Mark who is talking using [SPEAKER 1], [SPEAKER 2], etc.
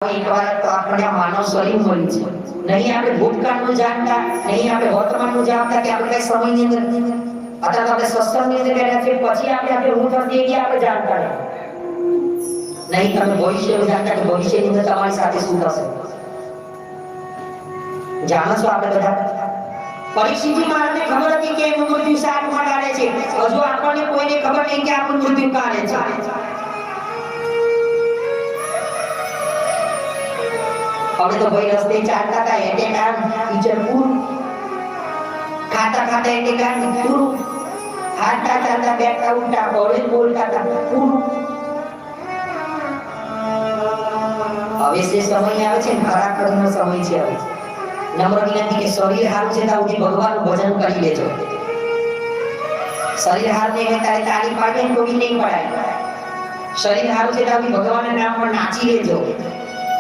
[SPEAKER 1] એકવાર તો આપણે માનવ શરીર મળી છે નહીં આપણે ભૂતકાળનું જાણતા નહીં આપણે વર્તમાનનું જાણતા કે આપણે કઈ સમયની અંદર અથવા તો આપણે સત્સંગની અંદર બેઠા છે પછી આપણે હું થતી ગયા આપણે જાણતા નહીં તમે ભવિષ્યનું જાણતા કે ભવિષ્યની અંદર તમારી સાથે શું થશે જાણો છો આપણે બધા પરીક્ષિતજી મહારાજને ખબર હતી કે એનું મૃત્યુ શાક મટાડે છે હજુ આપણને કોઈને ખબર નહીં કે આપણું મૃત્યુ કાઢે છે હવે તો ભાઈ રસ્તે ચાલતા હતા એટલે કામ ટીચર પૂરું ખાતા ખાતા એટલે કામ પૂરું હાથતા ચાલતા બેઠતા ઉઠતા હવે બોલતા હતા પૂરું હવે જે સમય આવે છે ખરા ખરીનો સમય છે હવે નમ્ર વિનંતી કે શરીર હારું છે ત્યાં ઉઠી ભગવાનનું ભજન કરી લેજો શરીર હાર ને તારે તાળી પાડે કોઈ નહીં પડાય શરીર હારું છે ત્યાં ભગવાનના નામ પર નાચી લેજો